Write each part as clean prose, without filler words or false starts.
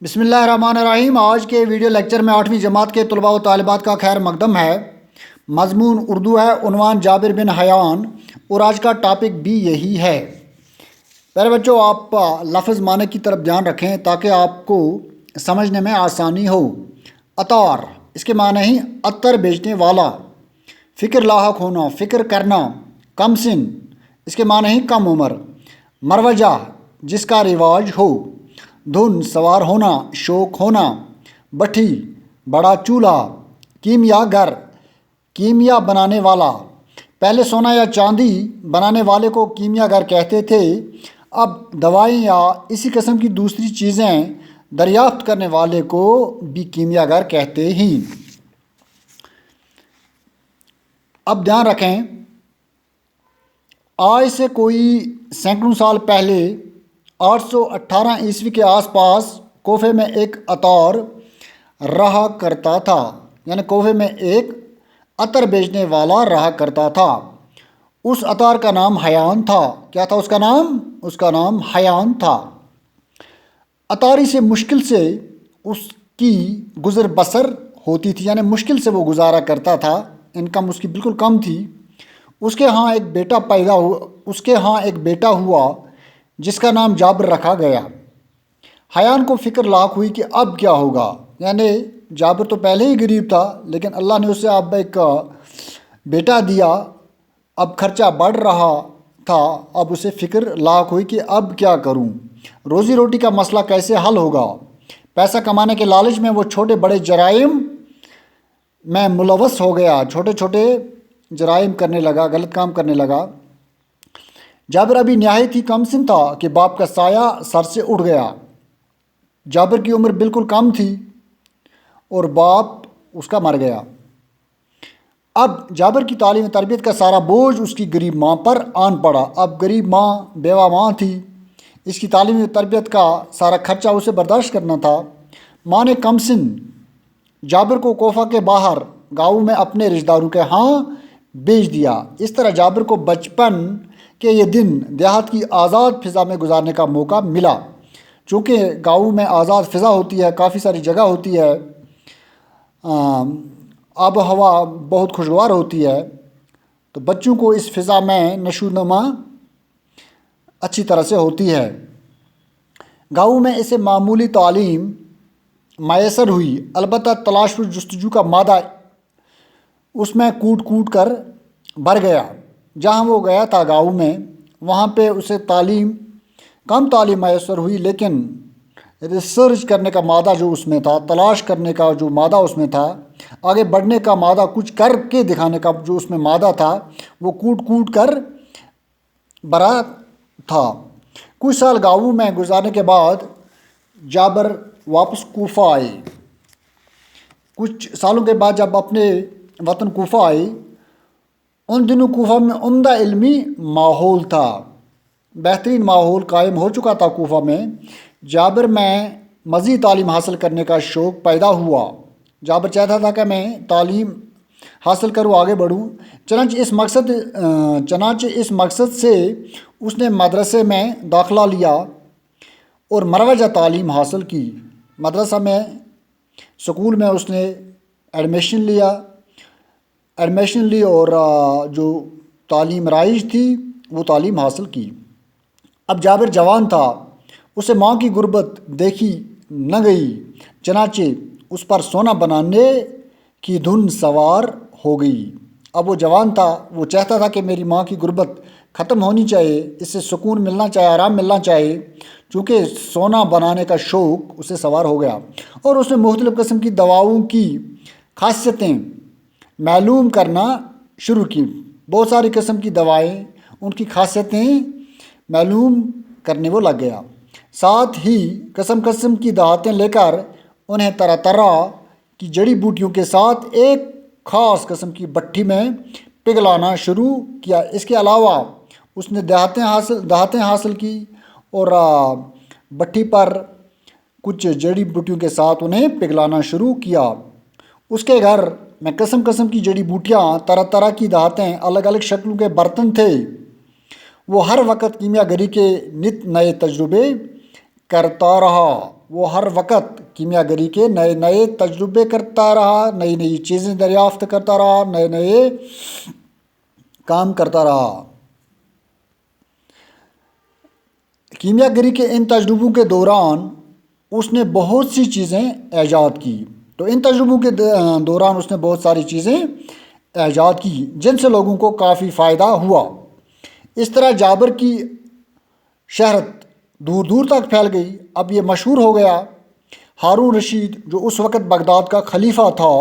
بسم اللہ الرحمن الرحیم۔ آج کے ویڈیو لیکچر میں 8ویں جماعت کے طلباء و طالبات کا خیر مقدم ہے۔ مضمون اردو ہے، عنوان جابر بن حیان، اور آج کا ٹاپک بھی یہی ہے۔ پہلے بچوں آپ لفظ معنی کی طرف دھیان رکھیں تاکہ آپ کو سمجھنے میں آسانی ہو۔ عطار، اس کے معنی ہی عطر بیچنے والا۔ فکر لاحق ہونا، فکر کرنا۔ کم سن، اس کے معنی ہی کم عمر۔ مروجہ، جس کا رواج ہو۔ دھن، سوار ہونا، شوق ہونا۔ بٹھی، بڑا چولہا۔ کیمیا گر، کیمیا بنانے والا۔ پہلے سونا یا چاندی بنانے والے کو کیمیا گر کہتے تھے، اب دوائیں یا اسی قسم کی دوسری چیزیں دریافت کرنے والے کو بھی کیمیا گر کہتے ہیں۔ اب دھیان رکھیں، آج سے کوئی سینکڑوں سال پہلے 818 عیسوی کے آس پاس کوفے میں ایک عطار رہا کرتا تھا، یعنی کوفے میں ایک عطر بیچنے والا رہا کرتا تھا۔ اس عطار کا نام حیان تھا۔ کیا تھا اس کا نام؟ اس کا نام حیان تھا۔ عطاری سے مشکل سے اس کی گزر بسر ہوتی تھی، یعنی مشکل سے وہ گزارا کرتا تھا، انکم اس کی بالکل کم تھی۔ اس کے ہاں ایک بیٹا ہوا جس کا نام جابر رکھا گیا۔ حیان کو فکر لاحق ہوئی کہ اب کیا ہوگا، یعنی جابر تو پہلے ہی غریب تھا لیکن اللہ نے اسے اب ایک بیٹا دیا، اب خرچہ بڑھ رہا تھا، اب اسے فکر لاحق ہوئی کہ اب کیا کروں، روزی روٹی کا مسئلہ کیسے حل ہوگا۔ پیسہ کمانے کے لالچ میں وہ چھوٹے بڑے جرائم میں ملوث ہو گیا، چھوٹے چھوٹے جرائم کرنے لگا، غلط کام کرنے لگا۔ جابر ابھی نہایت ہی کم سن تھا کہ باپ کا سایہ سر سے اٹھ گیا۔ جابر کی عمر بالکل کم تھی اور باپ اس کا مر گیا۔ اب جابر کی تعلیم و تربیت کا سارا بوجھ اس کی غریب ماں پر آن پڑا۔ اب غریب ماں، بیوہ ماں تھی، اس کی تعلیم و تربیت کا سارا خرچہ اسے برداشت کرنا تھا۔ ماں نے کم سن جابر کو کوفہ کے باہر گاؤں میں اپنے رشتہ داروں کے ہاں بھیج دیا۔ اس طرح جابر کو بچپن کہ یہ دن دیہات کی آزاد فضا میں گزارنے کا موقع ملا۔ چونکہ گاؤں میں آزاد فضا ہوتی ہے، کافی ساری جگہ ہوتی ہے، آب و ہوا بہت خوشگوار ہوتی ہے، تو بچوں کو اس فضا میں نشو و نما اچھی طرح سے ہوتی ہے۔ گاؤں میں اسے معمولی تعلیم میسر ہوئی، البتہ تلاش و جستجو کا مادہ اس میں کوٹ کوٹ کر بھر گیا۔ جہاں وہ گیا تھا گاؤں میں، وہاں پہ اسے کم تعلیم میسر ہوئی، لیکن ریسرچ کرنے کا مادہ جو اس میں تھا، تلاش کرنے کا جو مادہ اس میں تھا، آگے بڑھنے کا مادہ، کچھ کر کے دکھانے کا جو اس میں مادہ تھا، وہ کوٹ کوٹ کر بھرا تھا۔ کچھ سال گاؤں میں گزارنے کے بعد جابر واپس کوفہ آئے۔ کچھ سالوں کے بعد جب اپنے وطن کوفہ آئے، ان دنوں کوفہ میں عمدہ علمی ماحول تھا، بہترین ماحول قائم ہو چکا تھا کوفہ میں۔ جابر میں مزید تعلیم حاصل کرنے کا شوق پیدا ہوا۔ جابر چاہتا تھا کہ میں تعلیم حاصل کروں، آگے بڑھوں۔ چنانچہ اس مقصد سے اس نے مدرسے میں داخلہ لیا اور مروجہ تعلیم حاصل کی۔ مدرسہ میں، سکول میں اس نے ایڈمیشن لی اور جو تعلیم رائج تھی وہ تعلیم حاصل کی۔ اب جابر جوان تھا، اسے ماں کی غربت دیکھی نہ گئی، چنانچہ اس پر سونا بنانے کی دھن سوار ہو گئی۔ اب وہ جوان تھا، وہ چاہتا تھا کہ میری ماں کی غربت ختم ہونی چاہیے، اس سے سکون ملنا چاہیے، آرام ملنا چاہیے، چونکہ سونا بنانے کا شوق اسے سوار ہو گیا۔ اور اس نے مختلف قسم کی دواؤں کی خاصیتیں معلوم کرنا شروع کی۔ بہت ساری قسم کی دوائیں، ان کی خاصیتیں معلوم کرنے وہ لگ گیا۔ ساتھ ہی قسم قسم کی دھاتیں لے کر انہیں طرح طرح کی جڑی بوٹیوں کے ساتھ ایک خاص قسم کی بٹھی میں پگھلانا شروع کیا۔ اس کے علاوہ اس نے دھاتیں حاصل کی اور بٹھی پر کچھ جڑی بوٹیوں کے ساتھ انہیں پگھلانا شروع کیا۔ اس کے گھر میں قسم قسم کی جڑی بوٹیاں، طرح طرح کی دھاتیں، الگ الگ شکلوں کے برتن تھے۔ وہ ہر وقت کیمیا گری کے نت نئے تجربے کرتا رہا۔ وہ ہر وقت کیمیا گری کے نئے نئے تجربے کرتا رہا، نئی نئی چیزیں دریافت کرتا رہا، نئے نئے کام کرتا رہا۔ کیمیا گری کے ان تجربوں کے دوران اس نے بہت سی چیزیں ایجاد کی۔ تو ان تجربوں کے دوران اس نے بہت ساری چیزیں ایجاد کی جن سے لوگوں کو کافی فائدہ ہوا۔ اس طرح جابر کی شہرت دور دور تک پھیل گئی، اب یہ مشہور ہو گیا۔ ہارون رشید جو اس وقت بغداد کا خلیفہ تھا،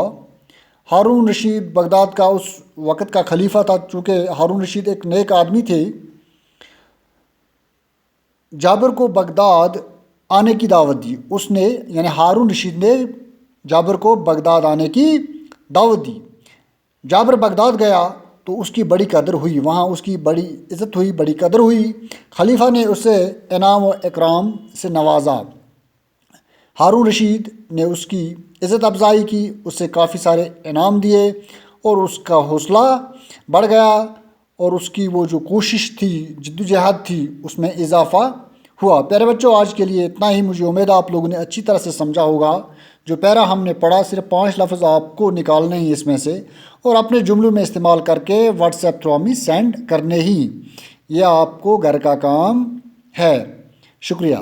ہارون رشید بغداد کا اس وقت کا خلیفہ تھا، چونکہ ہارون رشید ایک نیک آدمی تھے، جابر کو بغداد آنے کی دعوت دی۔ اس نے یعنی ہارون رشید نے جابر کو بغداد آنے کی دعوت دی۔ جابر بغداد گیا تو اس کی بڑی قدر ہوئی، وہاں اس کی بڑی عزت ہوئی، بڑی قدر ہوئی۔ خلیفہ نے اسے انعام و اکرام سے نوازا۔ ہارون رشید نے اس کی عزت افزائی کی، اسے کافی سارے انعام دیے اور اس کا حوصلہ بڑھ گیا اور اس کی وہ جو کوشش تھی، جد و جہد تھی، اس میں اضافہ ہوا۔ پیارے بچوں، آج کے لیے اتنا ہی۔ مجھے امید ہے آپ لوگوں نے اچھی طرح سے سمجھا ہوگا۔ جو پیرا ہم نے پڑھا، صرف 5 لفظ آپ کو نکالنے ہی اس میں سے، اور اپنے جملوں میں استعمال کر کے واٹس ایپ تھرو ہمیں سینڈ کرنے ہی۔ یہ آپ کو گھر کا کام ہے۔ شکریہ۔